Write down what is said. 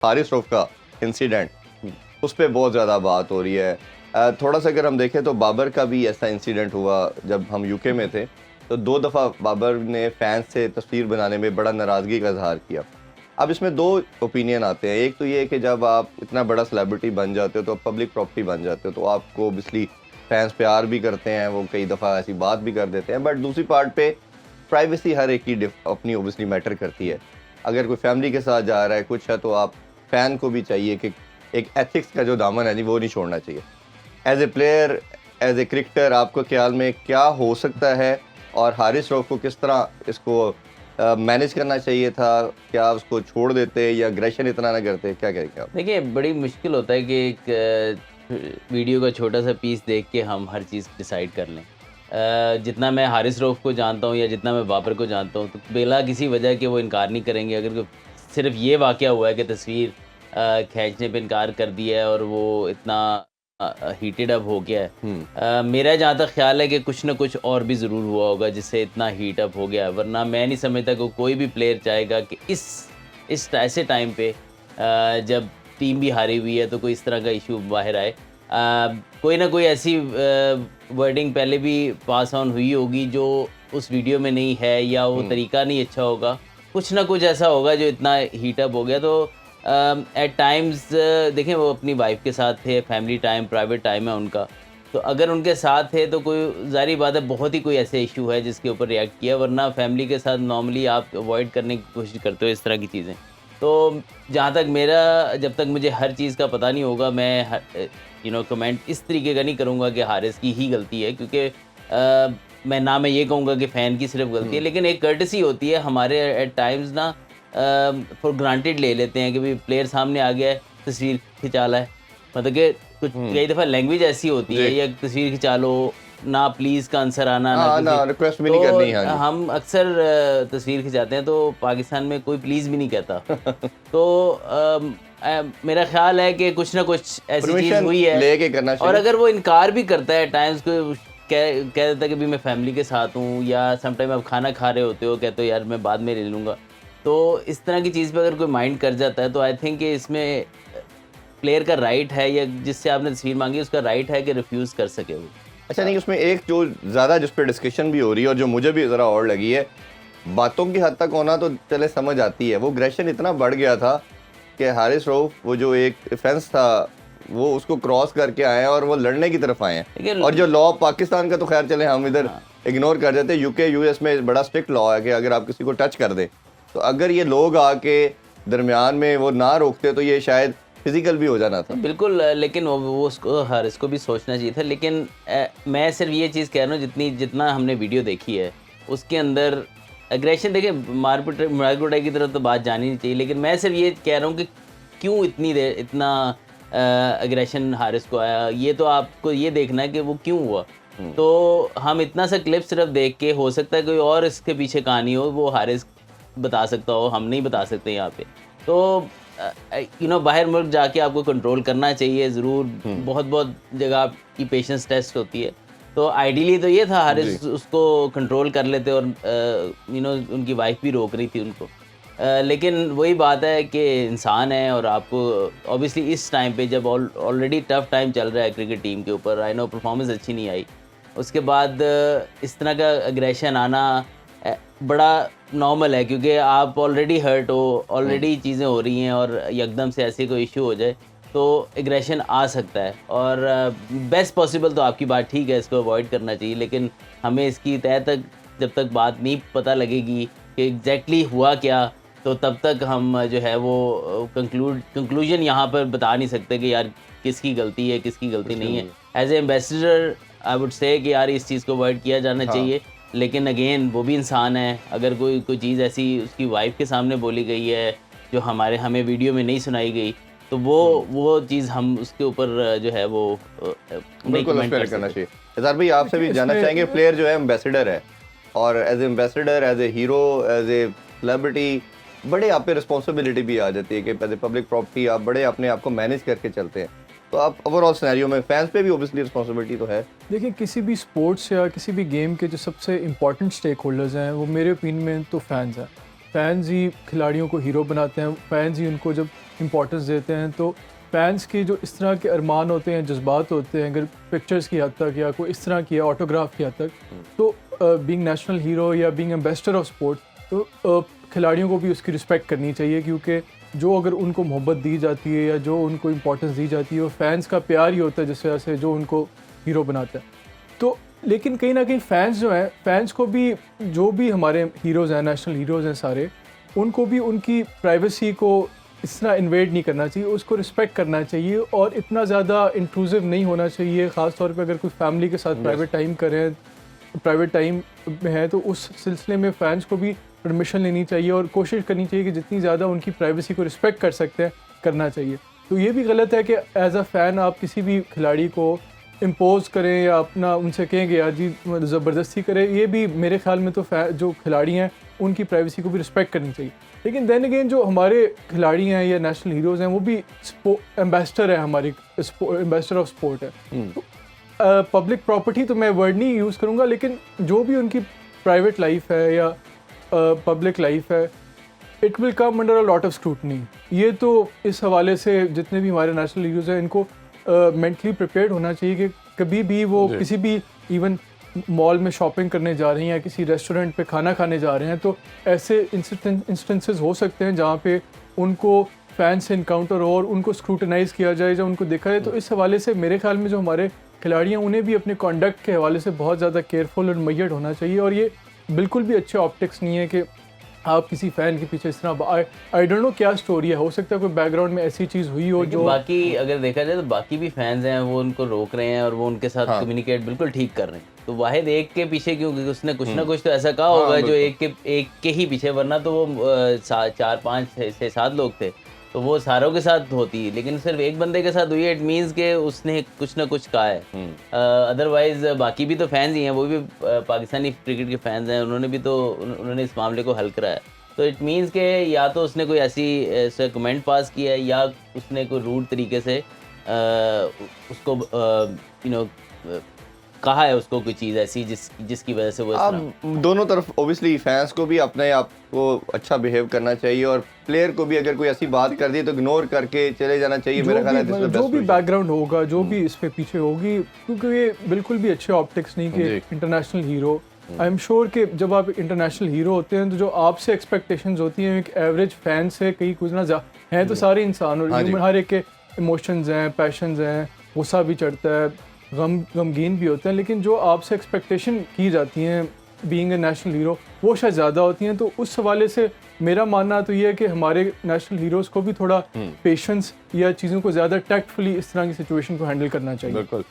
हारिस रऊफ का इंसिडेंट, उस पर बहुत ज़्यादा बात हो रही है। थोड़ा सा अगर हम देखें तो बाबर का भी ऐसा इंसिडेंट हुआ जब हम यूके में थे, तो 2 दफ़ा बाबर ने फैंस से तस्वीर बनाने में बड़ा नाराज़गी का इजहार किया। अब इसमें 2 ओपिनियन आते हैं। एक तो ये है कि जब आप इतना बड़ा सेलिब्रिटी बन जाते हो तो आप पब्लिक प्रॉपर्टी बन जाते हो, तो आपको ऑब्वियसली फैंस प्यार भी करते हैं, वो कई दफ़ा ऐसी बात भी कर देते हैं। बट दूसरी पार्ट पे प्राइवेसी हर एक की अपनी ऑब्वियसली मैटर करती है। अगर कोई फैमिली के साथ जा रहा है कुछ है, तो आप फैन को भी चाहिए कि एक एथिक्स का जो दामन है नहीं, वो नहीं छोड़ना चाहिए। As a player, as a cricketer, आपको ख्याल में क्या हो सकता है और हारिस रऊफ को किस तरह इसको मैनेज करना चाहिए था? क्या उसको छोड़ देते या अग्रेशन इतना ना करते? क्या कहेंगे आप? देखिए, बड़ी मुश्किल होता है कि एक वीडियो का छोटा सा पीस देख के हम हर चीज़ डिसाइड कर लें। जितना मैं हारिस रऊफ को जानता हूँ या जितना मैं बाबर को जानता हूँ, तो बिला किसी वजह के वो इनकार नहीं करेंगे। अगर कोई सिर्फ ये वाक़या हुआ है कि तस्वीर खींचने पे इनकार कर दिया है और वो इतना हीटेड अप हो गया है। मेरा जहाँ तक ख्याल है कि कुछ ना कुछ और भी ज़रूर हुआ होगा जिससे इतना हीट अप हो गया है, वरना मैं नहीं समझता कि कोई भी प्लेयर चाहेगा कि इस ऐसे टाइम पे जब टीम भी हारी हुई है तो कोई इस तरह का इशू बाहर आए। कोई ना कोई ऐसी वर्डिंग पहले भी पास ऑन हुई होगी जो उस वीडियो में नहीं है, या वो तरीका नहीं अच्छा होगा, कुछ ना कुछ ऐसा होगा जो इतना हीटअप हो गया। तो एट टाइम्स देखें, वो अपनी वाइफ के साथ थे, फैमिली टाइम, प्राइवेट टाइम है उनका, तो अगर उनके साथ थे तो कोई ज़ाहिर बात है बहुत ही कोई ऐसे इशू है जिसके ऊपर रिएक्ट किया, वरना फैमिली के साथ नॉर्मली आप अवॉइड करने की कोशिश करते हो इस तरह की चीज़ें। तो जहाँ तक मेरा, जब तक मुझे हर चीज़ का पता नहीं होगा, मैं कमेंट इस तरीके का नहीं करूँगा कि हारिस की ही गलती है, क्योंकि मैं ये कहूँगा कि फ़ैन की सिर्फ गलती है, लेकिन एक कर्टसी होती है हमारे एट टाइम्स ना, फॉर ग्रांटेड ले लेते हैं कि भाई प्लेयर सामने आ गया है, तस्वीर खिंचा ला है। मतलब कि कुछ कई दफ़ा लैंग्वेज ऐसी होती है, या तस्वीर खिंचा लो ना, प्लीज़ का आंसर आना ना, रिक्वेस्ट भी नहीं करनी। हाँ जी। हम अक्सर तस्वीर खिंचाते हैं तो पाकिस्तान में कोई प्लीज़ भी नहीं कहता। तो मेरा ख्याल है कि कुछ ना कुछ ऐसी चीज़ हुई है, लेके करना और चाहिए। अगर वो इनकार भी करता है टाइम्स को, कह देता है कि भी मैं फैमिली के साथ हूँ, या समटाइम आप खाना खा रहे होते हो, कहते हो यार मैं बाद में ले लूँगा, तो इस तरह की चीज़ पे अगर कोई माइंड कर जाता है तो आई थिंक कि इसमें प्लेयर का राइट है, या जिससे आपने तस्वीर मांगी उसका राइट है कि रिफ्यूज़ कर सके वो। अच्छा, नहीं, उसमें एक जो ज़्यादा जिस पे डिस्कशन भी हो रही है और जो मुझे भी ज़रा और लगी है, बातों की हद तक होना तो चले समझ आती है, वो अग्रेशन इतना बढ़ गया था कि हारिस रऊफ, वो जो एक डिफेंस था, वो उसको क्रॉस करके आए हैं और वो लड़ने की तरफ आए हैं। और जो लॉ पाकिस्तान का तो खैर चले हम इधर इग्नोर कर देते हैं, यूके यूएस में बड़ा स्ट्रिक्ट लॉ है कि अगर आप किसी को टच कर दें, तो अगर ये लोग आके दरमियान में वो ना रोकते तो ये शायद फिजिकल भी हो जाना था। बिल्कुल, लेकिन वो उसको हारिस को भी सोचना चाहिए था। लेकिन मैं सिर्फ ये चीज़ कह रहा हूँ, जितना हमने वीडियो देखी है उसके अंदर एग्रेशन, देखिए मारकुटाई की तरफ तो बात जानी नहीं चाहिए, लेकिन मैं सिर्फ ये कह रहा हूँ कि क्यों इतना एग्रेशन हारिस को आया, ये तो आपको ये देखना है कि वो क्यों हुआ। तो हम इतना सा क्लिप सिर्फ देख के, हो सकता है कोई और इसके पीछे कहानी हो, वो हारिस बता सकता हो, हम नहीं बता सकते यहाँ पे। तो बाहर मुल्क जाके आपको कंट्रोल करना चाहिए ज़रूर। बहुत जगह आपकी पेशेंस टेस्ट होती है, तो आइडियली तो ये था हारिस उसको कंट्रोल कर लेते, और उनकी वाइफ भी रोक रही थी उनको। लेकिन वही बात है कि इंसान है, और आपको ऑब्वियसली इस टाइम पे जब ऑलरेडी टफ टाइम चल रहा है क्रिकेट टीम के ऊपर, आई नो परफॉर्मेंस अच्छी नहीं आई, उसके बाद इस तरह का एग्रेशन आना बड़ा नॉर्मल है, क्योंकि आप ऑलरेडी हर्ट हो, ऑलरेडी चीज़ें हो रही हैं, और एकदम से ऐसे कोई इशू हो जाए तो एग्रेशन आ सकता है। और बेस्ट पॉसिबल, तो आपकी बात ठीक है, इसको अवॉइड करना चाहिए, लेकिन हमें इसकी तय तक जब तक बात नहीं पता लगेगी कि एग्जैक्टली हुआ क्या, तो तब तक हम जो है वो कंक्लूजन यहाँ पर बता नहीं सकते कि यार किसकी गलती है, किसकी गलती नहीं है। As a ambassador I would say कि यार इस चीज़ को अवॉइड किया जाना चाहिए, लेकिन अगेन वो भी इंसान है। अगर कोई चीज़ ऐसी उसकी वाइफ के सामने बोली गई है जो हमें वीडियो में नहीं सुनाई गई, तो वो चीज़ हम उसके ऊपर जो है वो नहीं कमेंट करना चाहिए। इज़हार भाई, आपसे भी जानना चाहेंगे, प्लेयर जो है एम्बेसडर है, और as ambassador, as a hero, as a celebrity, बड़े आप पे रिस्पॉन्सिबिलिटी भी आ जाती है कि एज ए पब्लिक प्रॉपर्टी आप बड़े अपने आप को मैनेज करके चलते हैं, तो आप ओवरऑल सिनेरियो में फैंस पे भी ओबियसली रिस्पॉन्सिबिलिटी तो है। देखिए, किसी भी स्पोर्ट्स या किसी भी गेम के जो सबसे इम्पॉर्टेंट स्टेक होल्डर्स हैं, वो मेरे ओपिनियन में तो फैंस हैं। फैंस ही खिलाड़ियों को हीरो बनाते हैं, फैंस ही उनको जब इम्पोर्टेंस देते हैं, तो फैंस के जो इस तरह के अरमान होते हैं, जज्बात होते हैं, अगर पिक्चर्स की हद तक या कोई इस तरह की ऑटोग्राफ की हद तक, तो बीइंग नेशनल हीरो या बीइंग एम्बेसडर ऑफ स्पोर्ट, तो खिलाड़ियों को भी उसकी रिस्पेक्ट करनी चाहिए, क्योंकि जो अगर उनको मोहब्बत दी जाती है या जो उनको इम्पोर्टेंस दी जाती है वो फैंस का प्यार ही होता है जिस वजह से जो उनको हीरो बनाता है। तो लेकिन कहीं ना कहीं फ़ैन्स जो हैं, फ़ैन्स को भी जो भी हमारे हीरोज़ हैं, नेशनल हीरोज़ हैं सारे, उनको भी उनकी प्राइवेसी को इस तरह इन्वेड नहीं करना चाहिए, उसको रिस्पेक्ट करना चाहिए और इतना ज़्यादा इंट्रूसिव नहीं होना चाहिए। ख़ास तौर पे अगर कोई फैमिली के साथ प्राइवेट टाइम करें, प्राइवेट टाइम में है, तो उस सिलसिले में फ़ैन्स को भी परमिशन लेनी चाहिए और कोशिश करनी चाहिए कि जितनी ज़्यादा उनकी प्राइवेसी को रिस्पेक्ट कर सकते हैं करना चाहिए। तो ये भी गलत है कि एज अ फ़ैन आप किसी भी खिलाड़ी को इम्पोज करें या अपना उनसे कहें कि यार जी ज़बरदस्ती करें। ये भी मेरे ख्याल में तो जो खिलाड़ी हैं उनकी प्राइवेसी को भी रिस्पेक्ट करनी चाहिए। लेकिन दैन अगेन जो हमारे खिलाड़ी हैं या नेशनल हीरोज़ हैं वो भी एम्बेसडर है, हमारी एम्बेसडर ऑफ स्पोर्ट है। तो पब्लिक प्रॉपर्टी तो मैं वर्ड नहीं यूज़ करूँगा, लेकिन जो भी उनकी प्राइवेट लाइफ है या पब्लिक लाइफ है, it will come under a lot of scrutiny. ये तो इस हवाले से जितने भी हमारे नेशनल हीरोज़ हैं इनको मेंटली प्रिपेयर्ड होना चाहिए कि कभी भी वो किसी भी इवन मॉल में शॉपिंग करने जा रहे हैं या किसी रेस्टोरेंट पे खाना खाने जा रहे हैं, तो ऐसे इंस्टेंसेस हो सकते हैं जहाँ पे उनको फैंस से इनकाउंटर हो और उनको स्क्रूटनाइज़ किया जाए, जब उनको देखा जाए। तो इस हवाले से मेरे ख्याल में जो हमारे खिलाड़ी हैं उन्हें भी अपने कॉन्डक्ट के हवाले से बहुत ज़्यादा केयरफुल और मैयड होना चाहिए। और ये बिल्कुल भी अच्छे ऑप्टिक्स नहीं है कि आप किसी फ़ैन के पीछे इस तरह आई डोंट नो क्या स्टोरी है, हो सकता है कोई बैकग्राउंड में ऐसी चीज़ हुई हो जो बाकी अगर देखा जाए तो बाकी भी फैंस हैं वो उनको रोक रहे हैं और वो उनके साथ कम्युनिकेट बिल्कुल ठीक कर रहे हैं। तो वाहिद एक के पीछे क्यों, क्योंकि उसने कुछ ना कुछ तो ऐसा कहा होगा जो एक के ही पीछे, वरना तो वो 4 5 6 7 लोग थे तो वो सारों के साथ होती, लेकिन सिर्फ एक बंदे के साथ हुई है। इट मीन्स के उसने कुछ ना कुछ कहा है। अदरवाइज बाकी भी तो फैंस ही हैं, वो भी पाकिस्तानी क्रिकेट के फैंस हैं, उन्होंने इस मामले को हल कराया। तो इट मीन्स के या तो उसने कोई ऐसी कमेंट पास किया है या उसने कोई रूड तरीके से उसको कहा है उसको कोई चीज़ ऐसी जिसकी वजह से वो दोनों तरफ ओबियसली फैंस को भी अपने आप को अच्छा बिहेव करना चाहिए और प्लेयर को भी अगर कोई ऐसी बात कर दी तो इग्नोर करके चले जाना चाहिए। मेरा ख्याल है जो भी बैकग्राउंड होगा, जो भी इस पे पीछे होगी, क्योंकि ये बिल्कुल भी अच्छे ऑप्टिक्स नहीं कि international hero. I am sure कि जब आप इंटरनेशनल हीरो होते हैं तो जो आपसे एक्सपेक्टेशंस होती हैं एक एवरेज फैन से कहीं कुछ ना हैं, तो सारे इंसान और हर एक के इमोशंस हैं, पैशंस हैं, गुस्सा भी चढ़ता है, गमगीन भी होते हैं, लेकिन जो आपसे एक्सपेक्टेशन की जाती हैं बीइंग ए नेशनल हीरो वो शायद ज़्यादा होती हैं। तो उस हवाले से मेरा मानना तो ये है कि हमारे नेशनल हीरोज़ को भी थोड़ा पेशेंस या चीज़ों को ज़्यादा टैक्टफुली इस तरह की सिचुएशन को हैंडल करना चाहिए। बिल्कुल।